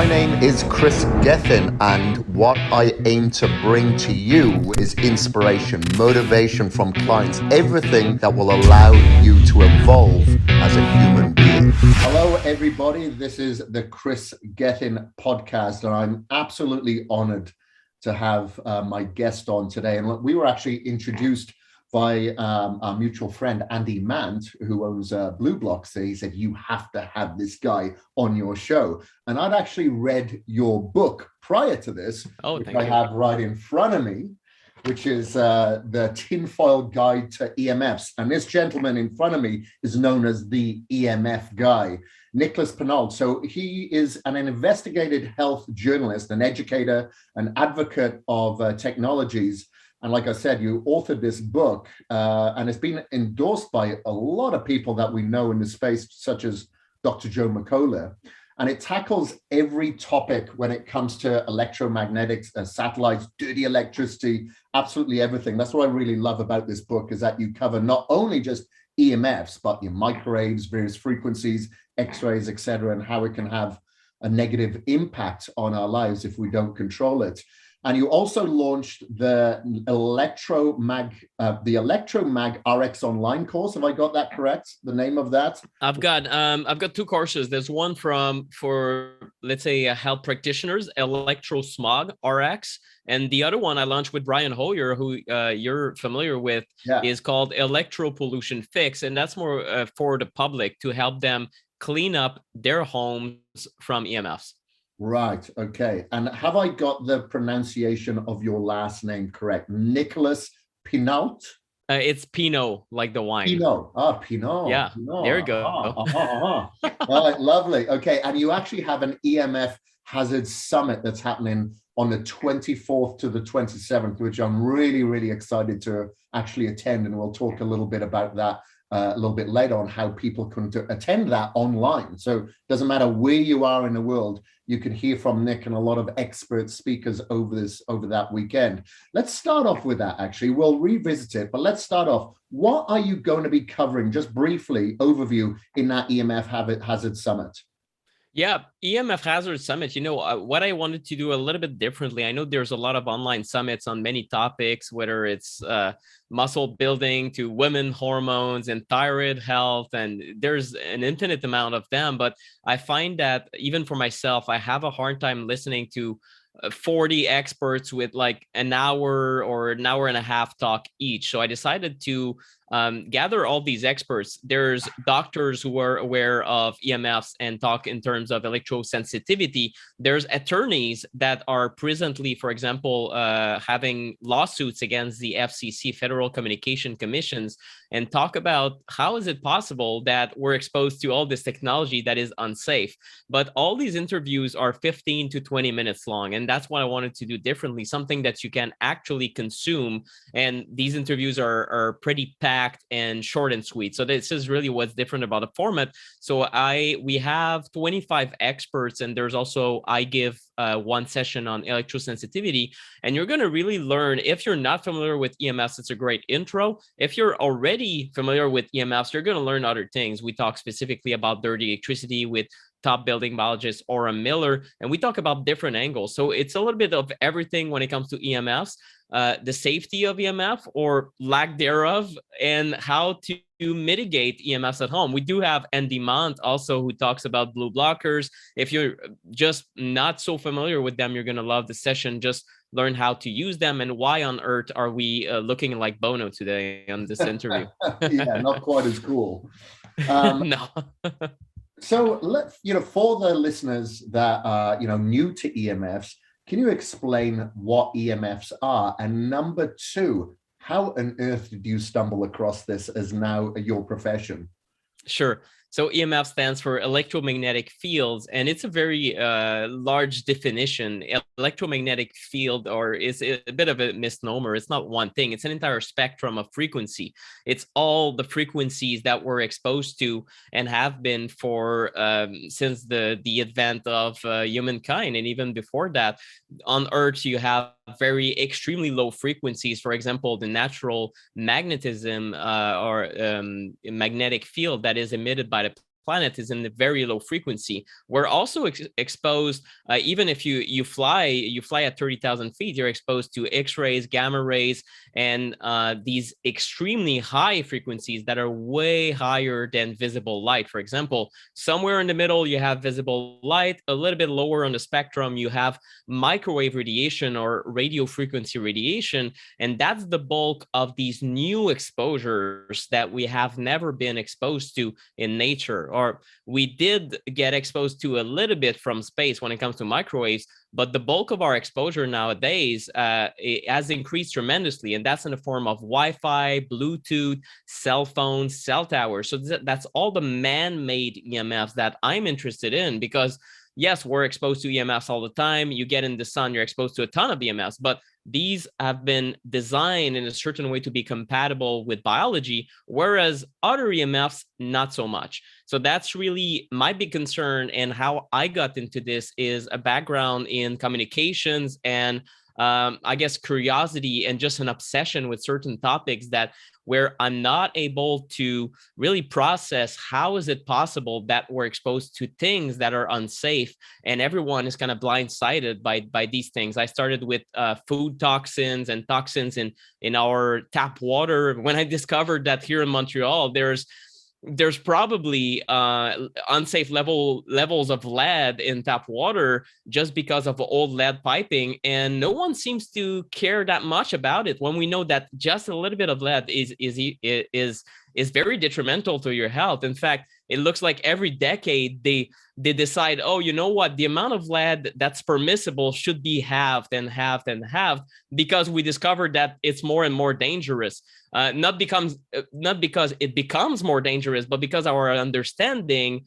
My name is Kris Gethin, and what I aim to bring to you is inspiration, motivation from clients, everything that will allow you to evolve as a human being. Hello, everybody. This is the Kris Gethin podcast, and I'm absolutely honored to have my guest on today. And we were actually introduced by our mutual friend, Andy Mant, who owns Blue Block. So he said, you have to have this guy on your show. And I'd actually read your book prior to this, which I have right in front of me, which is the Tinfoil Guide to EMFs. And this gentleman in front of me is known as the EMF guy, Nicolas Pineault. So he is an investigative health journalist, an educator, an advocate of technologies. And like I said, you authored this book, and it's been endorsed by a lot of people that we know in the space, such as Dr. Joe McCullough. And it tackles every topic when it comes to electromagnetics, satellites, dirty electricity, absolutely everything. That's what I really love about this book, is that you cover not only just EMFs, but your microwaves, various frequencies, X-rays, etc., and how it can have a negative impact on our lives if we don't control it. And you also launched the Electromag RX online course. Have I got that correct? The name of that? I've got two courses. There's one for let's say health practitioners, Electrosmog RX, and the other one I launched with Brian Hoyer, who you're familiar with, is called Electro Pollution Fix, and that's more for the public to help them clean up their homes from EMFs. Right. Okay. And have I got the pronunciation of your last name correct? Nicolas Pineault? It's Pineault, like the wine. Pineault. Pineault. Yeah. Pineault. There you go. All right. Lovely. Okay. And you actually have an Emf Hazard Summit that's happening on the 24th to the 27th, which I'm really, really excited to actually attend. And we'll talk a little bit about that a little bit later on, how people can attend that online. So it doesn't matter where you are in the world, you can hear from Nick and a lot of expert speakers over that weekend. Let's start off with that, actually. We'll revisit it, but let's start off. What are you going to be covering, just briefly, overview, in that EMF Hazard Summit? Yeah, Emf Hazard Summit, what I wanted to do a little bit differently. I know there's a lot of online summits on many topics, whether it's muscle building to women hormones and thyroid health, and there's an infinite amount of them. But I find that even for myself, I have a hard time listening to 40 experts with like an hour or an hour and a half talk each. So I decided to gather all these experts. There's doctors who are aware of EMFs and talk in terms of electrosensitivity. There's attorneys that are presently, for example, having lawsuits against the FCC, Federal Communication Commissions, and talk about how is it possible that we're exposed to all this technology that is unsafe. But all these interviews are 15 to 20 minutes long. And that's what I wanted to do differently, something that you can actually consume. And these interviews are pretty packed and short and sweet. So this is really what's different about the format. So we have 25 experts, and there's also, I give one session on electrosensitivity, and you're going to really learn. If you're not familiar with EMFs, it's a great intro. If you're already familiar with EMFs, you're going to learn other things. We talk specifically about dirty electricity with top building biologist Aura Miller, and we talk about different angles. So it's a little bit of everything when it comes to EMFs, the safety of EMF or lack thereof, and how to mitigate EMFs at home. We do have Andy Mant also, who talks about blue blockers. If you're just not so familiar with them, you're going to love the session. Just learn how to use them, and why on earth are we looking like Bono today on this interview? Yeah, not quite as cool. No. So for the listeners that are, new to EMFs, can you explain what EMFs are? And number two, how on earth did you stumble across this as now your profession? Sure. So EMF stands for electromagnetic fields, and it's a very large definition. Electromagnetic field, or is a bit of a misnomer. It's not one thing. It's an entire spectrum of frequency. It's all the frequencies that we're exposed to and have been for since the advent of humankind, and even before that. On Earth, you have very extremely low frequencies. For example, the natural magnetism or magnetic field that is emitted by the planet is in the very low frequency. We're also exposed, even if you fly at 30,000 feet, you're exposed to X-rays, gamma rays, and these extremely high frequencies that are way higher than visible light. For example, somewhere in the middle, you have visible light. A little bit lower on the spectrum, you have microwave radiation or radio frequency radiation. And that's the bulk of these new exposures that we have never been exposed to in nature. Or we did get exposed to a little bit from space when it comes to microwaves, but the bulk of our exposure nowadays it has increased tremendously, and that's in the form of Wi-Fi, Bluetooth, cell phones, cell towers. So that's all the man-made EMFs that I'm interested in, because yes, we're exposed to EMFs all the time. You get in the sun, you're exposed to a ton of EMFs, but these have been designed in a certain way to be compatible with biology, whereas other EMFs, not so much. So that's really my big concern. And how I got into this is a background in communications and I guess curiosity and just an obsession with certain topics that where I'm not able to really process how is it possible that we're exposed to things that are unsafe, and everyone is kind of blindsided by these things. I started with food toxins and toxins in our tap water. When I discovered that here in Montreal, there's probably unsafe levels of lead in tap water just because of old lead piping, and no one seems to care that much about it, when we know that just a little bit of lead is very detrimental to your health. In fact, it looks like every decade they decide, oh, you know what, the amount of lead that's permissible should be halved and halved and halved, because we discovered that it's more and more dangerous. Not because it becomes more dangerous, but because our understanding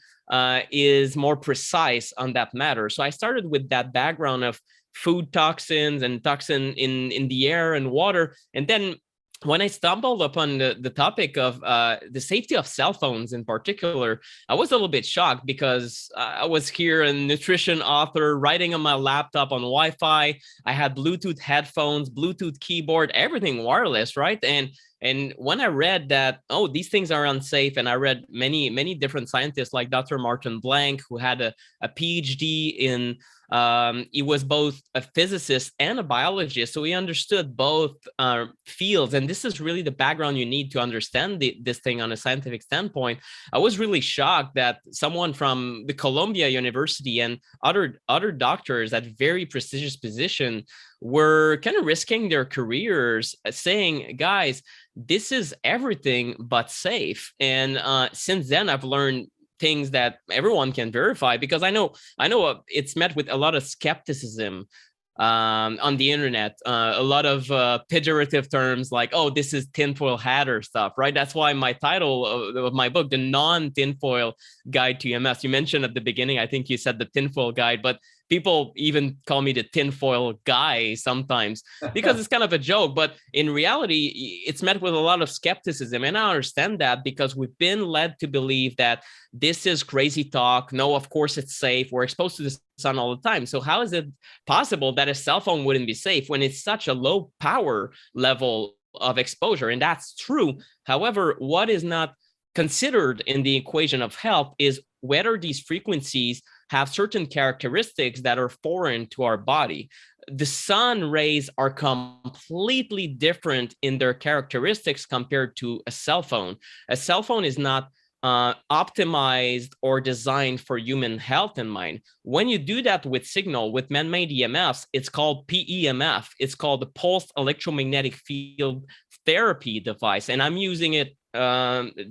is more precise on that matter. So I started with that background of food toxins and toxin in the air and water, and then when I stumbled upon the topic of the safety of cell phones in particular, I was a little bit shocked, because I was here, a nutrition author, writing on my laptop on Wi-Fi. I had Bluetooth headphones, Bluetooth keyboard, everything wireless, right? And when I read that, oh, these things are unsafe, and I read many different scientists like Dr. Martin Blank, who had a PhD in, he was both a physicist and a biologist, so he understood both fields. And this is really the background you need to understand this thing on a scientific standpoint. I was really shocked that someone from the Columbia University and other doctors at very prestigious position were kind of risking their careers, saying, guys, this is everything but safe. And since then, I've learned things that everyone can verify, because I know it's met with a lot of skepticism on the internet, a lot of pejorative terms like, oh, this is tinfoil hat or stuff, right? That's why my title of my book, The Non-Tinfoil Guide to EMS, you mentioned at the beginning, I think you said the tinfoil guide, but people even call me the tinfoil guy sometimes, because it's kind of a joke. But in reality, it's met with a lot of skepticism. And I understand that, because we've been led to believe that this is crazy talk. No, of course it's safe. We're exposed to the sun all the time. So how is it possible that a cell phone wouldn't be safe when it's such a low power level of exposure? And that's true. However, what is not considered in the equation of health is whether these frequencies have certain characteristics that are foreign to our body. The sun rays are completely different in their characteristics compared to a cell phone. A cell phone is not optimized or designed for human health in mind. When you do that with signal, with man-made EMFs, it's called PEMF. It's called the Pulsed Electromagnetic Field Therapy device. And I'm using it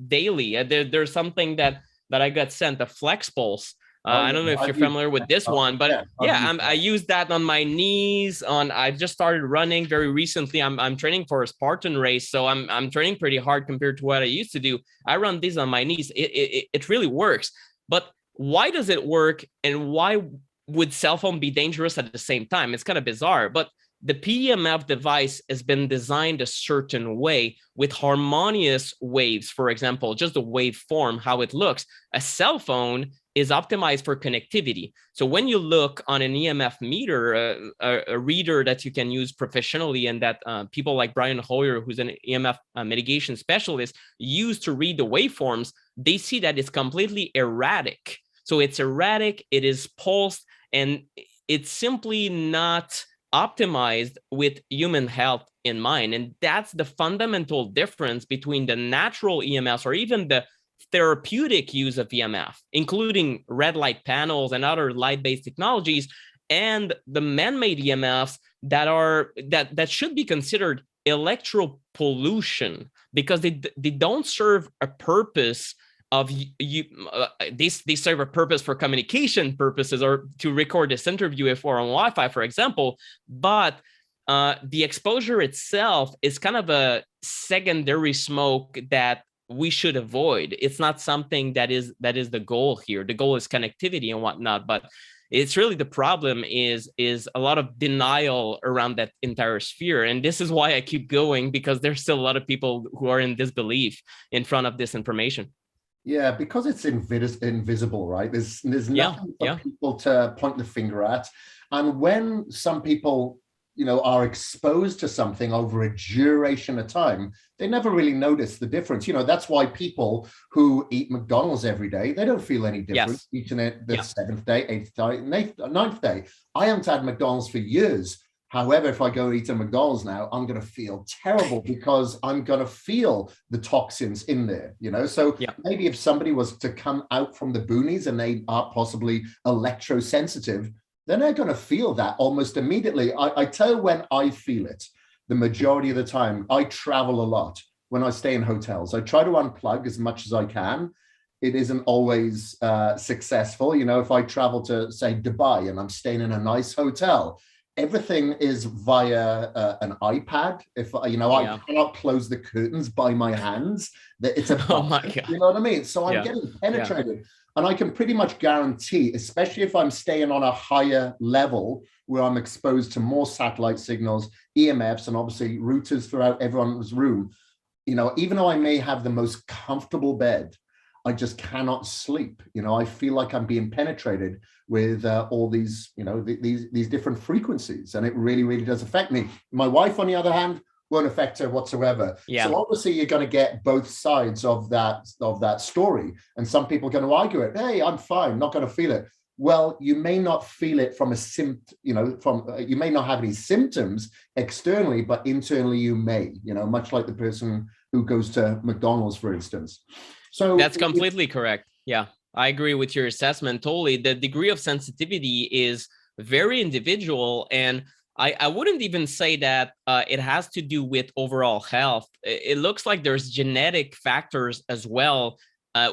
daily. There's something that I got sent, a Flex Pulse. I don't know if you're familiar with this one, but I use that on my knees. I've just started running very recently. I'm training for a Spartan race, so I'm training pretty hard compared to what I used to do. I run these on my knees. It really works. But why does it work, and why would cell phone be dangerous at the same time? It's kind of bizarre, but the PEMF device has been designed a certain way with harmonious waves. For example, just the waveform, how it looks. A cell phone is optimized for connectivity. So when you look on an EMF meter, a reader that you can use professionally, and that people like Brian Hoyer, who's an EMF mitigation specialist, use to read the waveforms, they see that it's completely erratic. So it's erratic, it is pulsed, and it's simply not optimized with human health in mind. And that's the fundamental difference between the natural EMFs or even the therapeutic use of EMF, including red light panels and other light-based technologies, and the man-made EMFs that should be considered electropollution, because they don't serve a purpose of they serve a purpose for communication purposes, or to record this interview if we're on Wi-Fi, for example, but the exposure itself is kind of a secondary smoke that we should avoid. It's not something that is the goal here. The goal is connectivity and whatnot, but it's really the problem is a lot of denial around that entire sphere. And this is why I keep going, because there's still a lot of people who are in disbelief in front of this information. Yeah, because it's invisible, right? There's nothing for people to point the finger at. And when some people, are exposed to something over a duration of time, they never really notice the difference. That's why people who eat McDonald's every day, they don't feel any difference eating it the 7th day, 8th day, 9th day. I haven't had McDonald's for years. However, if I go eat a McDonald's now, I'm going to feel terrible because I'm going to feel the toxins in there, So maybe if somebody was to come out from the boonies and they are possibly electrosensitive, then they're going to feel that almost immediately. I tell you when I feel it, the majority of the time. I travel a lot when I stay in hotels. I try to unplug as much as I can. It isn't always successful. If I travel to, say, Dubai and I'm staying in a nice hotel, everything is via an iPad. If I cannot close the curtains by my hands, that it's a oh my God. You know what I mean? So I'm getting penetrated. And I can pretty much guarantee, especially if I'm staying on a higher level where I'm exposed to more satellite signals, EMFs, and obviously routers throughout everyone's room, even though I may have the most comfortable bed, I just cannot sleep. I feel like I'm being penetrated with all these, these different frequencies, and it really, really does affect me. My wife, on the other hand, won't affect her whatsoever. So obviously you're going to get both sides of that story, and some people are going to argue it. Hey, I'm fine, not going to feel it. Well, you may not feel it from you may not have any symptoms externally, but internally you may. Much like the person who goes to McDonald's, for instance. So that's completely correct. Yeah, I agree with your assessment totally. The degree of sensitivity is very individual, and I wouldn't even say that it has to do with overall health. It looks like there's genetic factors as well,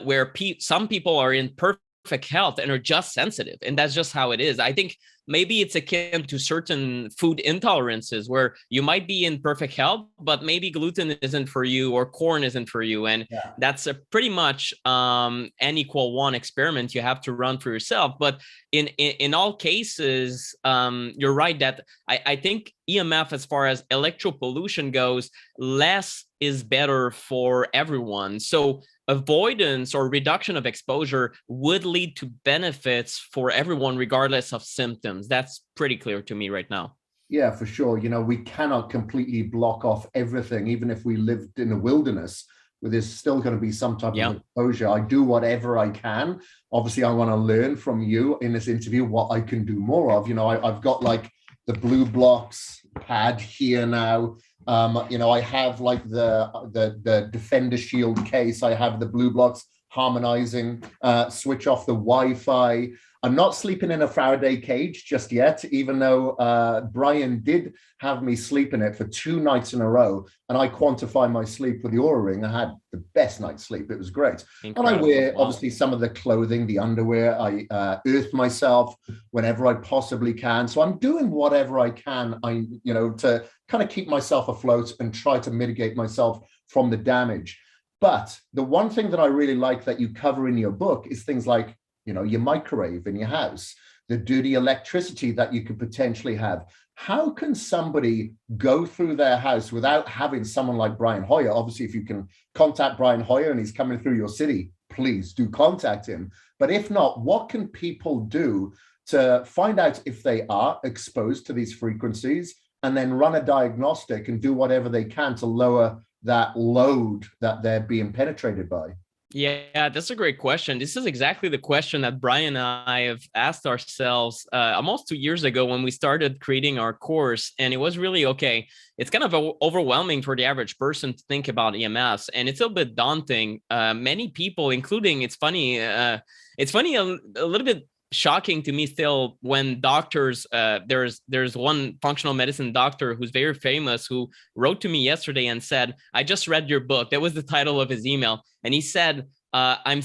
where some people are in perfect health and are just sensitive, and that's just how it is. I think maybe it's akin to certain food intolerances where you might be in perfect health, but maybe gluten isn't for you or corn isn't for you. And that's a pretty much N equal 1 experiment you have to run for yourself. But in all cases, you're right that I think EMF, as far as electropollution goes, less is better for everyone. So avoidance or reduction of exposure would lead to benefits for everyone, regardless of symptoms. That's pretty clear to me right now. Yeah, for sure. We cannot completely block off everything, even if we lived in the wilderness, where there's still going to be some type of exposure. I do whatever I can. Obviously, I want to learn from you in this interview what I can do more of. I've got like the Blue Blocks pad here now. I have like the Defender Shield case. I have the Blue Blocks harmonizing, switch off the Wi-Fi. I'm not sleeping in a Faraday cage just yet, even though Brian did have me sleep in it for 2 nights in a row. And I quantify my sleep with the Oura Ring. I had the best night's sleep. It was great. Incredible. And I wear obviously some of the clothing, the underwear. I earth myself whenever I possibly can. So I'm doing whatever I can, to kind of keep myself afloat and try to mitigate myself from the damage. But the one thing that I really like that you cover in your book is things like, your microwave in your house, the dirty electricity that you could potentially have. How can somebody go through their house without having someone like Brian Hoyer? Obviously, if you can contact Brian Hoyer and he's coming through your city, please do contact him. But if not, what can people do to find out if they are exposed to these frequencies, and then run a diagnostic and do whatever they can to lower that load that they're being penetrated by? Yeah, that's a great question. This is exactly the question that Brian and I have asked ourselves almost 2 years ago when we started creating our course. And it was really, okay, it's kind of overwhelming for the average person to think about EMFs. And it's a bit daunting. Many people, including, it's funny a little bit shocking to me still when doctors, there's one functional medicine doctor who's very famous who wrote to me yesterday and said, I just read your book. That was the title of his email. And he said, I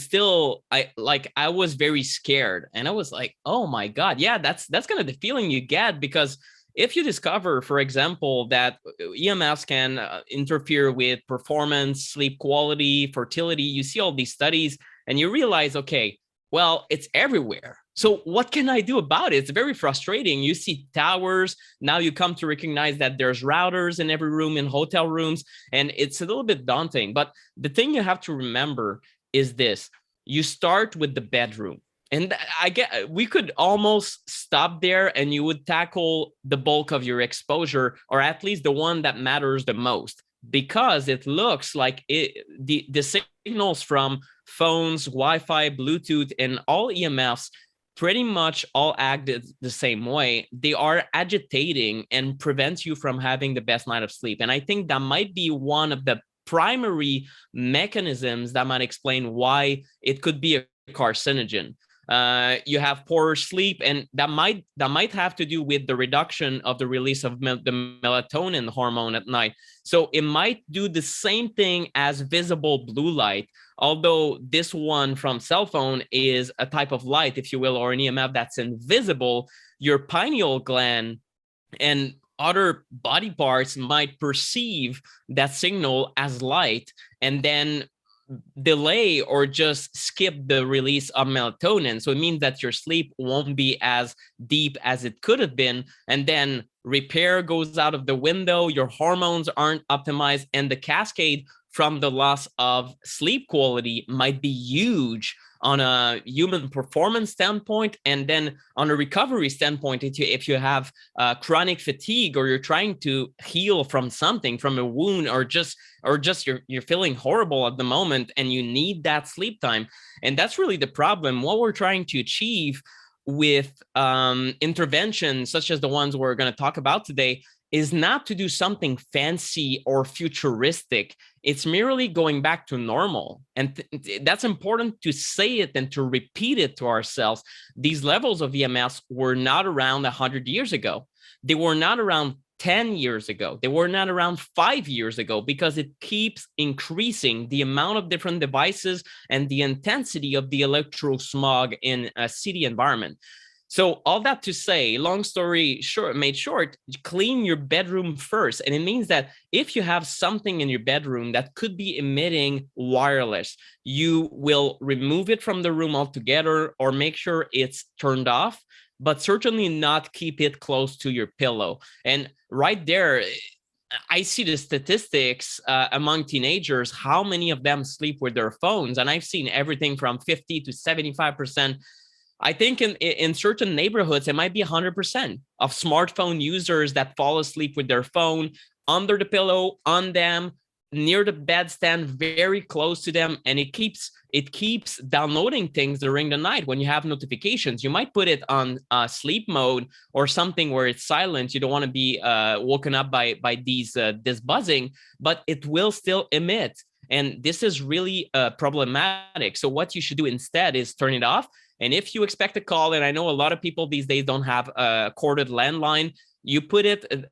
was very scared. And I was like, oh my God. Yeah, that's kind of the feeling you get, because if you discover, for example, that EMFs can interfere with performance, sleep quality, fertility, you see all these studies and you realize, okay, well, it's everywhere. So what can I do about it? It's very frustrating. You see towers. Now you come to recognize that there's routers in every room in hotel rooms, and it's a little bit daunting. But the thing you have to remember is this. You start with the bedroom. And we could almost stop there and you would tackle the bulk of your exposure, or at least the one that matters the most, because it looks like the signals from phones, Wi-Fi, Bluetooth, and all EMFs pretty much all act the same way. They are agitating and prevent you from having the best night of sleep. And I think that might be one of the primary mechanisms that might explain why it could be a carcinogen. You have poor sleep, and that might have to do with the reduction of the release of the melatonin hormone at night. So it might do the same thing as visible blue light, although this one from cell phone is a type of light, if you will, or an EMF that's invisible. Your pineal gland and other body parts might perceive that signal as light and then delay or just skip the release of melatonin. So it means that your sleep won't be as deep as it could have been. And then repair goes out of the window. Your hormones aren't optimized, and the cascade from the loss of sleep quality might be huge on a human performance standpoint, and then on a recovery standpoint, if you have chronic fatigue, or you're trying to heal from something, from a wound, or just you're feeling horrible at the moment and you need that sleep time. And that's really the problem. What we're trying to achieve with interventions such as the ones we're going to talk about today is not to do something fancy or futuristic. It's merely going back to normal. And that's important to say it and to repeat it to ourselves. These levels of EMS were not around 100 years ago. They were not around 10 years ago. They were not around 5 years ago, because it keeps increasing the amount of different devices and the intensity of the electro smog in a city environment. So all that to say, long story short, made short, clean your bedroom first. And it means that if you have something in your bedroom that could be emitting wireless, you will remove it from the room altogether, or make sure it's turned off, but certainly not keep it close to your pillow. And right there, I see the statistics among teenagers, how many of them sleep with their phones. And I've seen everything from 50 to 75%. I think in certain neighborhoods, it might be 100% of smartphone users that fall asleep with their phone under the pillow, on them, near the bedstand, very close to them. And it keeps downloading things during the night when you have notifications. You might put it on sleep mode or something where it's silent. You don't want to be woken up by this buzzing, but it will still emit. And this is really problematic. So what you should do instead is turn it off. And if you expect a call, and I know a lot of people these days don't have a corded landline, you put it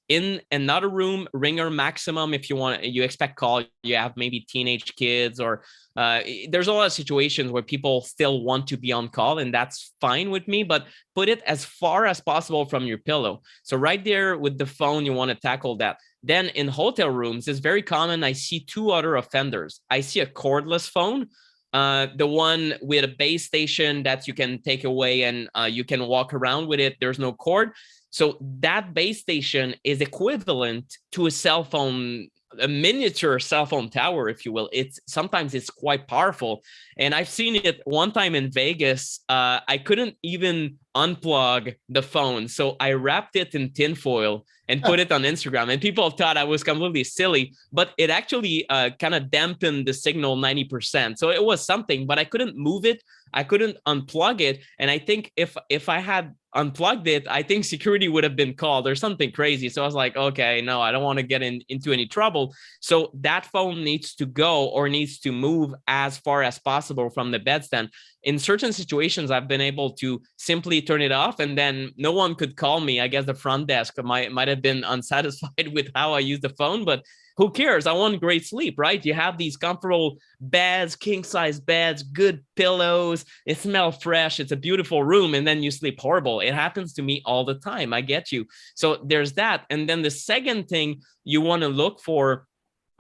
in another room, ringer maximum. If you expect call, you have maybe teenage kids, or there's a lot of situations where people still want to be on call, and that's fine with me, but put it as far as possible from your pillow. So right there with the phone, you want to tackle that. Then in hotel rooms, it's very common. I see two other offenders. I see a cordless phone, the one with a base station that you can take away and you can walk around with it. There's no cord. So that base station is equivalent to a cell phone a miniature cell phone tower, if you will. Sometimes it's quite powerful. And I've seen it one time in Vegas. I couldn't even unplug the phone. So I wrapped it in tinfoil and put it on Instagram. And people thought I was completely silly, but it actually kind of dampened the signal 90%. So it was something, but I couldn't move it. I couldn't unplug it. And I think if I had unplugged it, I think security would have been called or something crazy. So I was like, okay, no, I don't want to get into any trouble. So that phone needs to go or needs to move as far as possible from the bedstand. In certain situations, I've been able to simply turn it off, and then no one could call me. I guess the front desk might have been unsatisfied with how I use the phone, but who cares? I want great sleep, right? You have these comfortable beds, king size beds, good pillows. It smells fresh. It's a beautiful room. And then you sleep horrible. It happens to me all the time. I get you. So there's that. And then the second thing you want to look for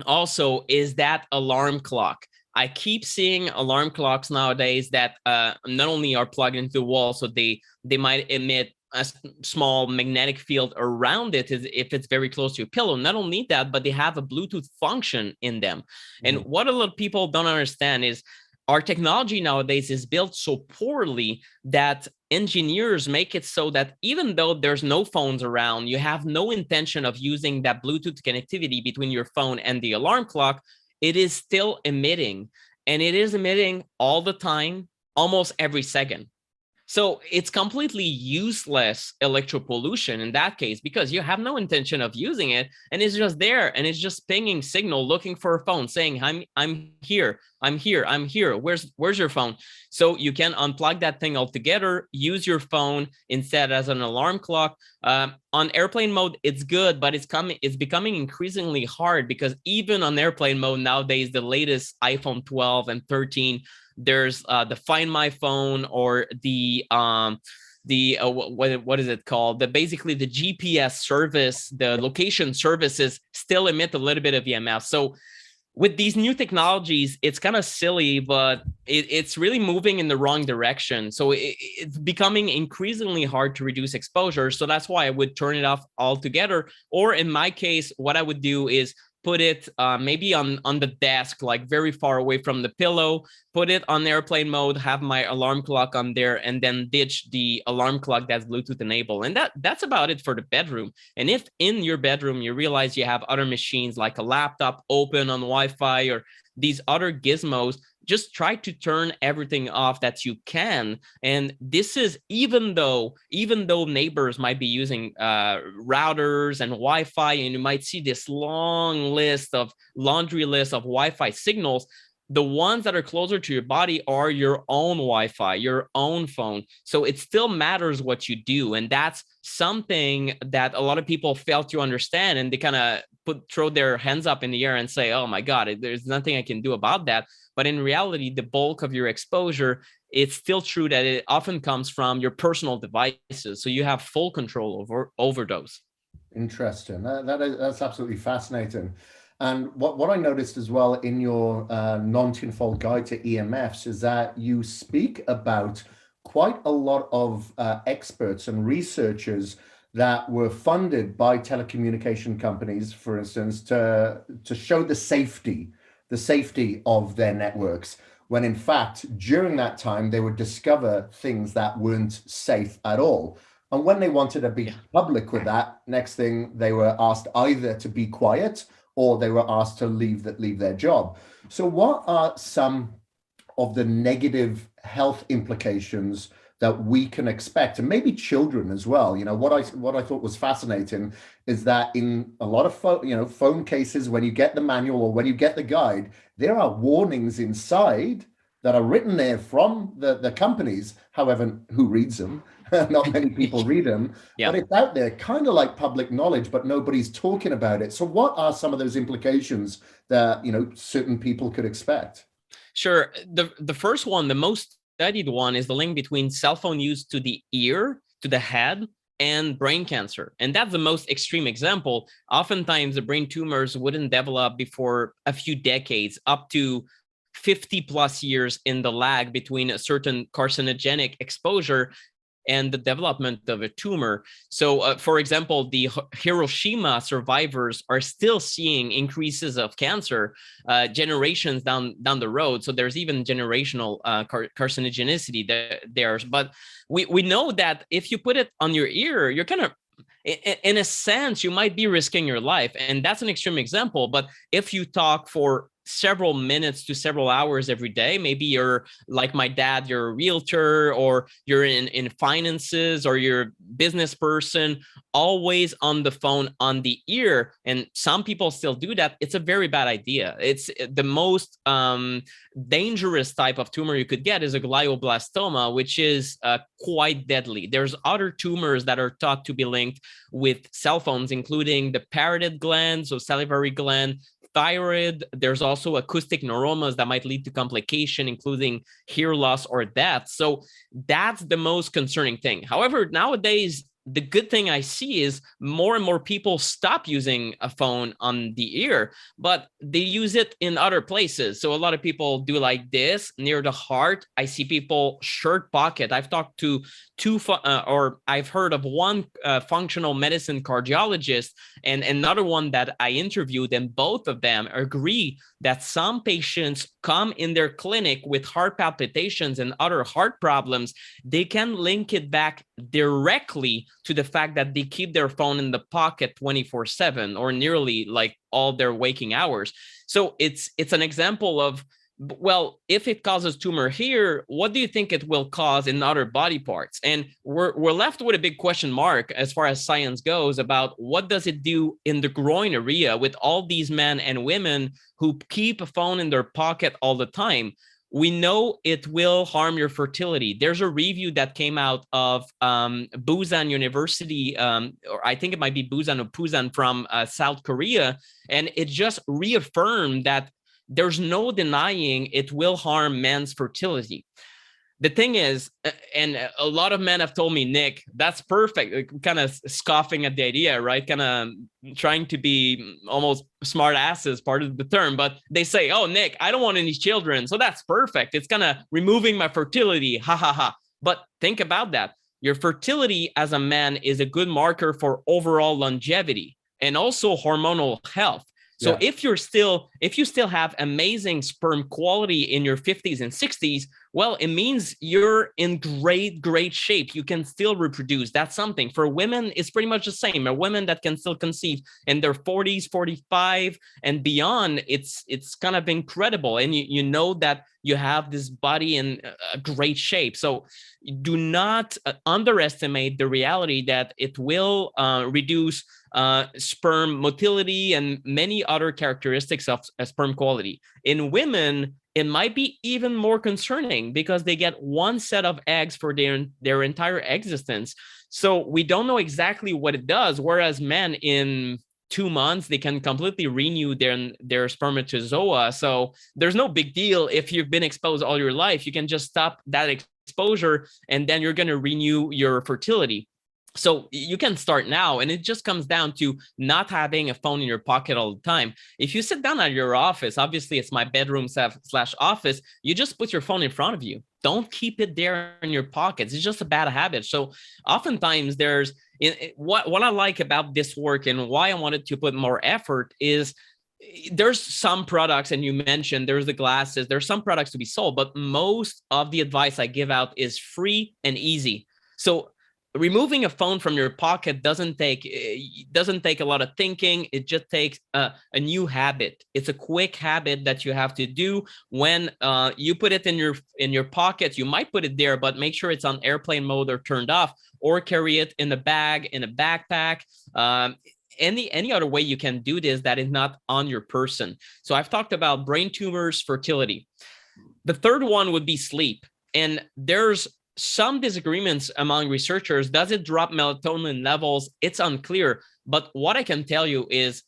also is that alarm clock. I keep seeing alarm clocks nowadays that not only are plugged into the wall, so they might emit a small magnetic field around it if it's very close to your pillow. Not only that, but they have a Bluetooth function in them. And what a lot of people don't understand is our technology nowadays is built so poorly that engineers make it so that even though there's no phones around, you have no intention of using that Bluetooth connectivity between your phone and the alarm clock, it is still emitting. And it is emitting all the time, almost every second. So it's completely useless electropollution in that case, because you have no intention of using it, and it's just there, and it's just pinging signal, looking for a phone, saying, I'm here, I'm here, I'm here. Where's your phone? So you can unplug that thing altogether, use your phone instead as an alarm clock. On airplane mode, it's good, but it's becoming increasingly hard, because even on airplane mode nowadays, the latest iPhone 12 and 13, there's the Find My Phone, or the what is it called? Basically the GPS service, the location services still emit a little bit of EMF. So with these new technologies, it's kind of silly, but it's really moving in the wrong direction. So it's becoming increasingly hard to reduce exposure. So that's why I would turn it off altogether. Or in my case, what I would do is put it maybe on the desk, like very far away from the pillow, put it on airplane mode, have my alarm clock on there, and then ditch the alarm clock that's Bluetooth enabled. And that's about it for the bedroom. And if in your bedroom you realize you have other machines like a laptop open on Wi-Fi or these other gizmos, just try to turn everything off that you can. And this is even though neighbors might be using routers and Wi-Fi, and you might see this laundry list of Wi-Fi signals, the ones that are closer to your body are your own Wi-Fi, your own phone. So it still matters what you do. And that's something that a lot of people fail to understand. And they kind of throw their hands up in the air and say, oh my God, there's nothing I can do about that. But in reality, the bulk of your exposure, it's still true that it often comes from your personal devices. So you have full control over those. Interesting. That's absolutely fascinating. And what I noticed as well in your non-tinfoil guide to EMFs is that you speak about quite a lot of experts and researchers that were funded by telecommunication companies, for instance, to show the safety of their networks, when in fact, during that time, they would discover things that weren't safe at all. And when they wanted to be public with that, next thing they were asked either to be quiet or they were asked to leave their job. So what are some of the negative health implications that we can expect, and maybe children as well? You know, what I thought was fascinating is that in a lot of phone cases, when you get the manual or when you get the guide, there are warnings inside that are written there from the companies. However, who reads them? Not many people read them, but it's out there, kind of like public knowledge, but nobody's talking about it. So what are some of those implications that, certain people could expect? Sure. The first one, the most studied one, is the link between cell phone use to the ear, to the head, and brain cancer. And that's the most extreme example. Oftentimes, the brain tumors wouldn't develop before a few decades, up to 50 plus years in the lag between a certain carcinogenic exposure and the development of a tumor. So, for example, the Hiroshima survivors are still seeing increases of cancer generations down the road. So there's even generational carcinogenicity there. But we know that if you put it on your ear, you're kind of, in a sense, you might be risking your life. And that's an extreme example. But if you talk for several minutes to several hours every day, maybe you're like my dad, you're a realtor, or you're in finances, or you're a business person, always on the phone on the ear, and some people still do that, it's a very bad idea. It's the most dangerous type of tumor you could get is a glioblastoma, which is quite deadly. There's other tumors that are thought to be linked with cell phones, including the parotid gland, so salivary gland, thyroid. There's also acoustic neuromas that might lead to complication, including hear loss or death. So that's the most concerning thing. However, nowadays, the good thing I see is more and more people stop using a phone on the ear, but they use it in other places. So a lot of people do like this near the heart. I see people shirt pocket. I've talked to I've heard of one functional medicine cardiologist and another one that I interviewed, and both of them agree that some patients come in their clinic with heart palpitations and other heart problems. They can link it back directly to the fact that they keep their phone in the pocket 24/7 or nearly like all their waking hours. So it's an example of, well, if it causes tumor here, what do you think it will cause in other body parts? And we're left with a big question mark as far as science goes about what does it do in the groin area with all these men and women who keep a phone in their pocket all the time. We know it will harm your fertility. There's a review that came out of Busan University, or I think it might be Busan or Busan from South Korea, and it just reaffirmed that there's no denying it will harm men's fertility. The thing is, and a lot of men have told me, Nick, that's perfect, kind of scoffing at the idea, right? Kind of trying to be almost smart asses, part of the term, but they say, oh, Nick, I don't want any children. So that's perfect. It's kind of removing my fertility. Ha, ha, ha. But think about that. Your fertility as a man is a good marker for overall longevity and also hormonal health. So if you still have amazing sperm quality in your 50s and 60s, well, it means you're in great shape. You can still reproduce. That's something. For women, it's pretty much the same. A woman that can still conceive in their 40s, 45 and beyond, it's kind of incredible. And you know that you have this body in a great shape. So do not underestimate the reality that it will reduce sperm motility and many other characteristics of sperm quality. In women, it might be even more concerning because they get one set of eggs for their entire existence. So we don't know exactly what it does, whereas men in 2 months, they can completely renew their spermatozoa. So there's no big deal if you've been exposed all your life. You can just stop that exposure and then you're going to renew your fertility. So you can start now, and it just comes down to not having a phone in your pocket all the time. If you sit down at your office, obviously it's my bedroom / office, you just put your phone in front of you. Don't keep it there in your pockets. It's just a bad habit. So oftentimes there's what I like about this work and why I wanted to put more effort is there's some products, and you mentioned there's the glasses, there's some products to be sold, but most of the advice I give out is free and easy. So removing a phone from your pocket doesn't take a lot of thinking. It just takes a new habit. It's a quick habit that you have to do. When you put it in your pocket, you might put it there, but make sure it's on airplane mode or turned off, or carry it in a bag, in a backpack. Any other way you can do this that is not on your person. So I've talked about brain tumors, fertility. The third one would be sleep. And there's some disagreements among researchers. Does it drop melatonin levels? It's unclear. But what I can tell you is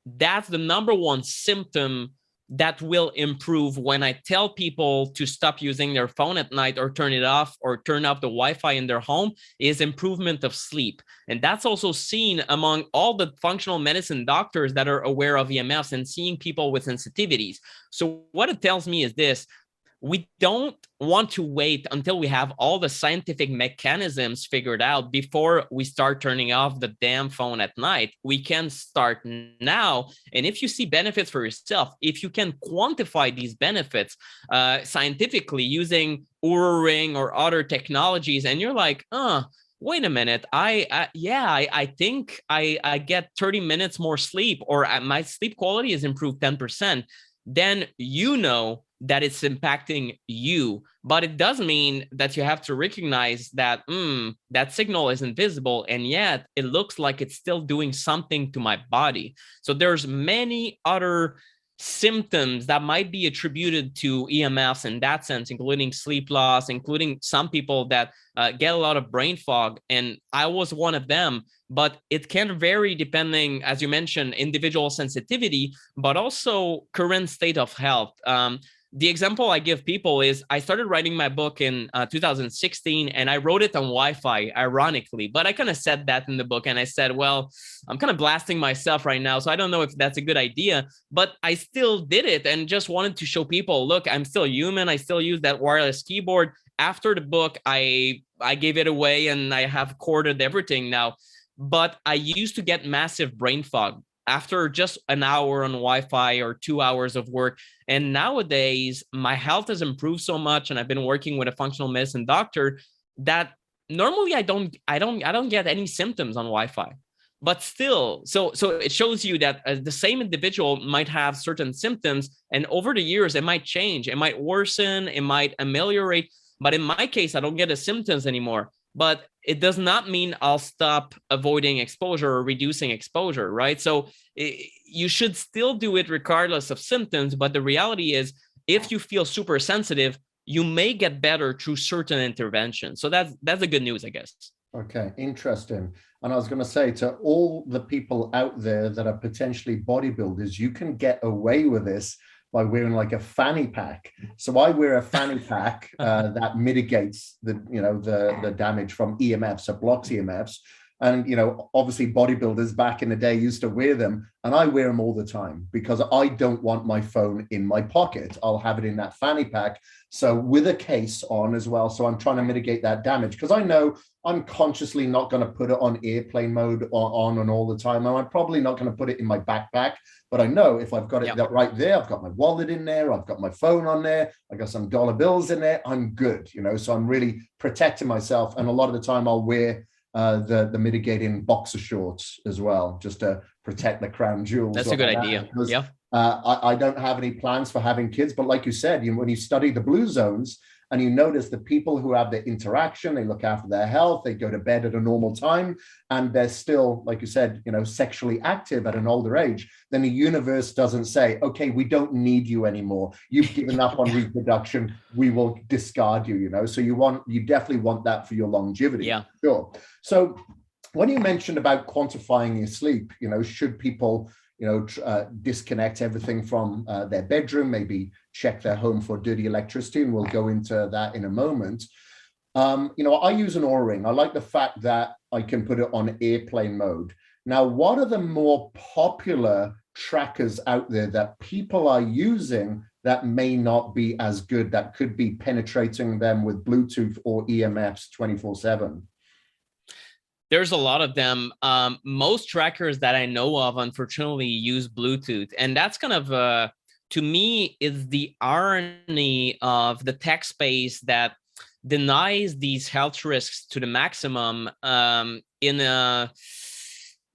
that's the number one symptom that will improve when I tell people to stop using their phone at night or turn it off or turn off the Wi-Fi in their home is improvement of sleep. And that's also seen among all the functional medicine doctors that are aware of EMFs and seeing people with sensitivities. So what it tells me is this: we don't want to wait until we have all the scientific mechanisms figured out before we start turning off the damn phone at night. We can start now. And if you see benefits for yourself, if you can quantify these benefits scientifically using Oura Ring or other technologies, and you're like, wait a minute, I think I get 30 minutes more sleep, or my sleep quality is improved 10%, then you know that it's impacting you. But it does mean that you have to recognize that that signal is invisible, and yet it looks like it's still doing something to my body. So there's many other symptoms that might be attributed to EMFs in that sense, including sleep loss, including some people that get a lot of brain fog. And I was one of them, but it can vary depending, as you mentioned, individual sensitivity, but also current state of health. The example I give people is I started writing my book in 2016, and I wrote it on Wi-Fi, ironically. But I kind of said that in the book, and I said, well, I'm kind of blasting myself right now, so I don't know if that's a good idea. But I still did it and just wanted to show people, look, I'm still human. I still use that wireless keyboard. After the book, I gave it away, and I have corded everything now. But I used to get massive brain fog after just an hour on Wi-Fi or 2 hours of work. And nowadays, my health has improved so much, and I've been working with a functional medicine doctor, that normally I don't get any symptoms on Wi-Fi. But still, so it shows you that the same individual might have certain symptoms, and over the years, it might change, it might worsen, it might ameliorate. But in my case, I don't get the symptoms anymore. But it does not mean I'll stop avoiding exposure or reducing exposure, right? So you should still do it regardless of symptoms. But the reality is, if you feel super sensitive, you may get better through certain interventions. So that's the good news, I guess. Okay, interesting. And I was going to say to all the people out there that are potentially bodybuilders, you can get away with this by wearing like a fanny pack. So I wear a fanny pack that mitigates the damage from EMFs, or blocks EMFs. And, obviously bodybuilders back in the day used to wear them, and I wear them all the time because I don't want my phone in my pocket. I'll have it in that fanny pack. So with a case on as well. So I'm trying to mitigate that damage, because I know I'm consciously not going to put it on airplane mode on and all the time. And I'm probably not going to put it in my backpack. But I know if I've got it right there, I've got my wallet in there, I've got my phone on there, I got some dollar bills in there, I'm good, So I'm really protecting myself. And a lot of the time I'll wear the mitigating boxer shorts as well, just to protect the crown jewels. That's a good idea. Yeah. I don't have any plans for having kids, but like you said, when you study the blue zones, and you notice the people who have the interaction, they look after their health, they go to bed at a normal time, and they're still, like you said, sexually active at an older age, then the universe doesn't say, okay, we don't need you anymore. You've given up on reproduction. We will discard you, So you definitely want that for your longevity. Yeah. Sure. So when you mentioned about quantifying your sleep, should people disconnect everything from their bedroom, maybe check their home for dirty electricity, and we'll go into that in a moment. I use an Oura Ring. I like the fact that I can put it on airplane mode. Now, what are the more popular trackers out there that people are using that may not be as good, that could be penetrating them with Bluetooth or EMFs 24/7? There's a lot of them. Most trackers that I know of, unfortunately, use Bluetooth. And that's kind of, to me, is the irony of the tech space that denies these health risks to the maximum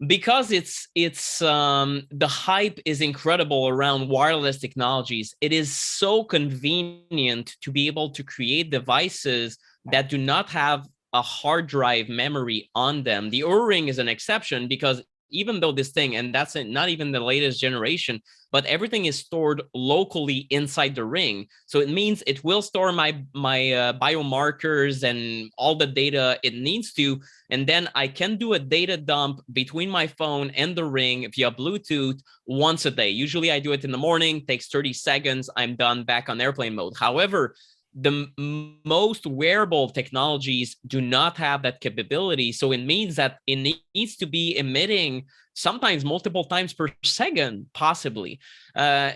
because it's the hype is incredible around wireless technologies. It is so convenient to be able to create devices that do not have a hard drive memory on them. The Oura Ring is an exception, because even though this thing, and that's not even the latest generation, but everything is stored locally inside the ring. So it means it will store my biomarkers and all the data it needs to. And then I can do a data dump between my phone and the ring via Bluetooth once a day. Usually I do it in the morning, takes 30 seconds. I'm done, back on airplane mode. However, the most wearable technologies do not have that capability. So it means that it needs to be emitting sometimes multiple times per second, possibly.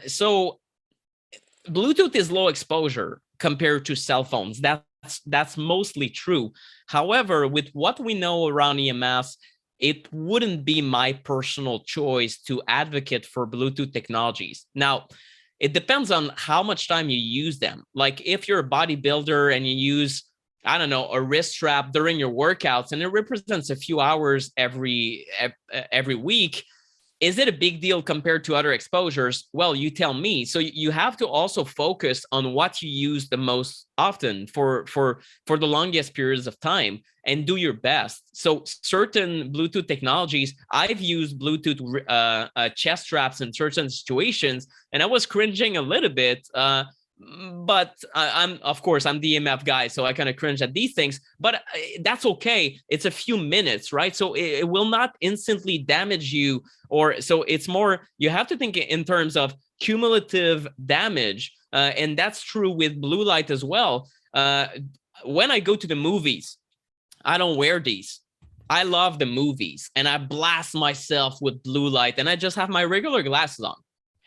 So Bluetooth is low exposure compared to cell phones. That's mostly true. However, with what we know around EMFs, it wouldn't be my personal choice to advocate for Bluetooth technologies. Now, it depends on how much time you use them. Like if you're a bodybuilder and you use, I don't know, a wrist strap during your workouts, and it represents a few hours every week, is it a big deal compared to other exposures? Well, you tell me. So you have to also focus on what you use the most often for the longest periods of time, and do your best. So certain Bluetooth technologies, I've used Bluetooth chest straps in certain situations, and I was cringing a little bit. But I'm the EMF guy, so I kind of cringe at these things, but that's okay. It's a few minutes, right? So it will not instantly damage you, or so it's more, you have to think in terms of cumulative damage, and that's true with blue light as well. When I go to the movies, I don't wear these. I love the movies and I blast myself with blue light, and I just have my regular glasses on.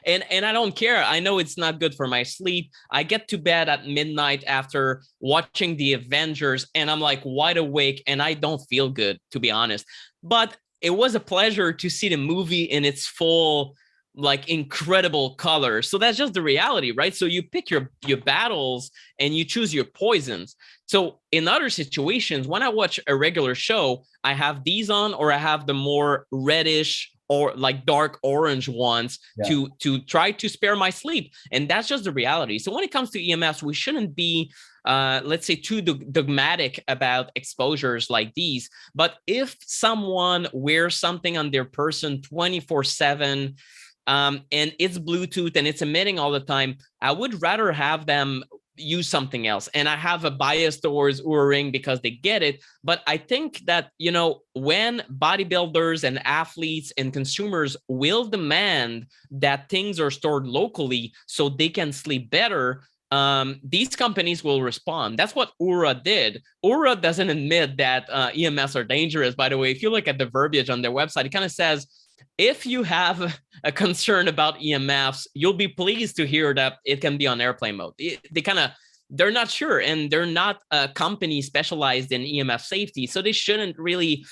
And I don't care. I know it's not good for my sleep. I get to bed at midnight after watching the Avengers, and I'm like wide awake, and I don't feel good, to be honest. But it was a pleasure to see the movie in its full, like, incredible color. So that's just the reality, right? So you pick your battles and you choose your poisons. So in other situations, when I watch a regular show, I have these on, or I have the more reddish or like dark orange ones to try to spare my sleep. And that's just the reality. So when it comes to EMFs, we shouldn't be, let's say, too dogmatic about exposures like these. But if someone wears something on their person 24/7, and it's Bluetooth and it's emitting all the time, I would rather have them use something else. And I have a bias towards Oura Ring because they get it. But I think that, you know, when bodybuilders and athletes and consumers will demand that things are stored locally so they can sleep better, these companies will respond. That's what Oura did. Oura doesn't admit that EMFs are dangerous. By the way, if you look at the verbiage on their website, it kind of says, if you have a concern about EMFs, you'll be pleased to hear that it can be on airplane mode. They're not sure, and they're not a company specialized in EMF safety, so they shouldn't really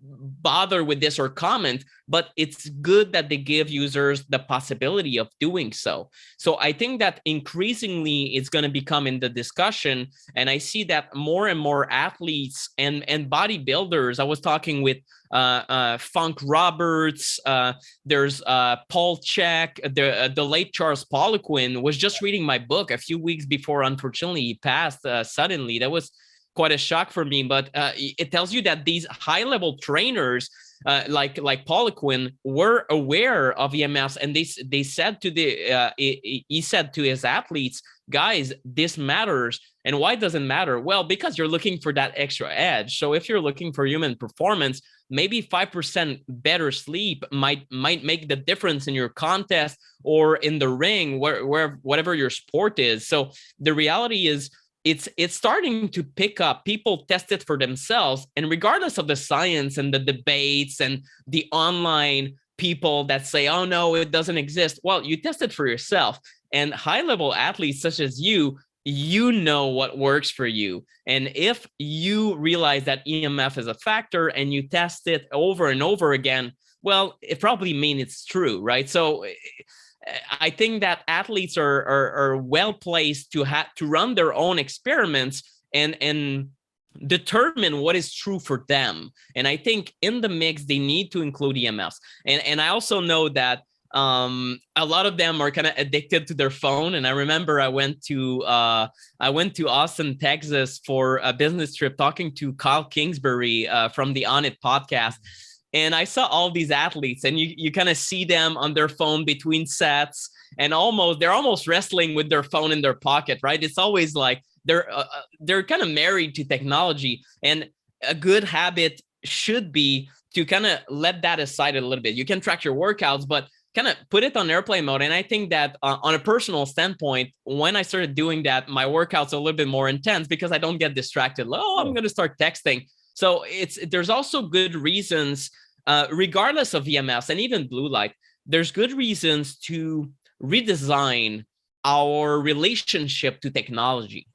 bother with this or comment, but it's good that they give users the possibility of doing so. So I think that increasingly it's going to become in the discussion, and I see that more and more athletes and bodybuilders. I was talking with Funk Roberts, there's Paul Chek, the late Charles Poliquin was just reading my book a few weeks before, unfortunately, he passed suddenly. That was quite a shock for me, but it tells you that these high-level trainers, like Poliquin, were aware of EMFs, and they said to he said to his athletes, guys, this matters. And why does it matter? Well, because you're looking for that extra edge. So if you're looking for human performance, maybe 5% better sleep might make the difference in your contest or in the ring, where whatever your sport is. So the reality is, it's starting to pick up. People test it for themselves, and regardless of the science and the debates and the online people that say, oh no, it doesn't exist, well, you test it for yourself. And high-level athletes such as you know what works for you. And if you realize that EMF is a factor and you test it over and over again, well, it probably means it's true, right? So I think that athletes are well placed to run their own experiments and determine what is true for them. And I think in the mix, they need to include EMFs. And I also know that a lot of them are kind of addicted to their phone. And I remember I went to Austin, Texas for a business trip, talking to Kyle Kingsbury from the On It podcast. And I saw all these athletes, and you kind of see them on their phone between sets, and they're almost wrestling with their phone in their pocket, right? It's always like they're kind of married to technology. And a good habit should be to kind of let that aside a little bit. You can track your workouts, but kind of put it on airplane mode. And I think that on a personal standpoint, when I started doing that, my workouts are a little bit more intense because I don't get distracted. Oh, I'm going to start texting. So there's also good reasons, regardless of EMFs and even blue light, there's good reasons to redesign our relationship to technology.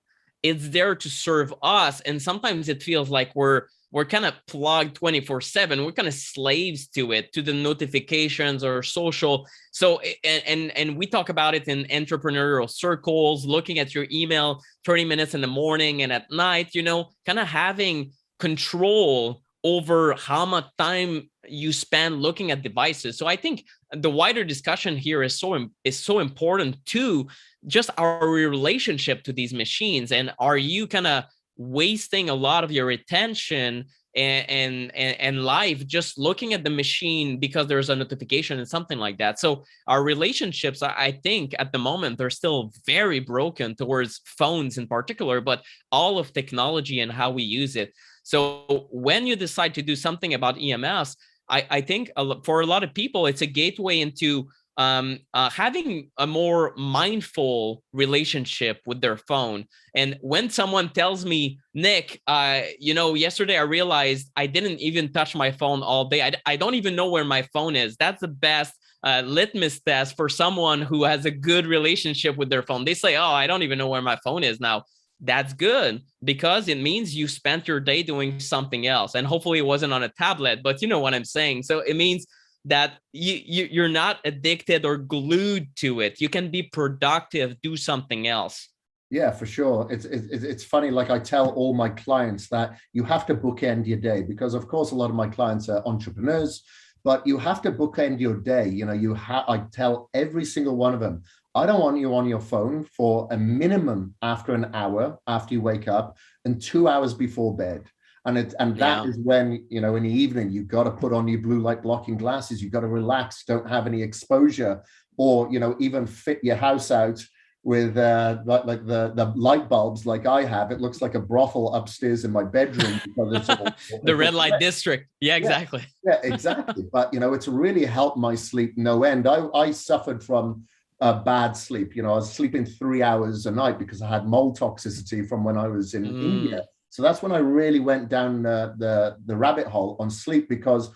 It's there to serve us, and sometimes it feels like we're kind of plugged 24/7. We're kind of slaves to it, to the notifications or social. So and we talk about it in entrepreneurial circles, looking at your email 30 minutes in the morning and at night, kind of having control over how much time you spend looking at devices. So I think the wider discussion here is so important to just our relationship to these machines. And are you kind of wasting a lot of your attention and life just looking at the machine because there's a notification and something like that? So our relationships, I think at the moment, they're still very broken towards phones in particular, but all of technology and how we use it. So when you decide to do something about EMS, I think for a lot of people, it's a gateway into having a more mindful relationship with their phone. And when someone tells me, Nick, yesterday I realized I didn't even touch my phone all day. I don't even know where my phone is. That's the best litmus test for someone who has a good relationship with their phone. They say, oh, I don't even know where my phone is now. That's good, because it means you spent your day doing something else. And hopefully it wasn't on a tablet, but you know what I'm saying. So it means that you're not addicted or glued to it. You can be productive, do something else. Yeah, for sure. It's funny. Like I tell all my clients that you have to bookend your day, because of course a lot of my clients are entrepreneurs, but you have to bookend your day. I tell every single one of them, I don't want you on your phone for a minimum after an hour after you wake up and 2 hours before bed. And that is when, in the evening, you've got to put on your blue light blocking glasses. You've got to relax, don't have any exposure, or, even fit your house out with like the light bulbs like I have. It looks like a brothel upstairs in my bedroom because it's the red light district. Yeah, exactly. Yeah, exactly. But, it's really helped my sleep no end. I suffered from bad sleep. I was sleeping 3 hours a night because I had mold toxicity from when I was in India. So that's when I really went down the rabbit hole on sleep, because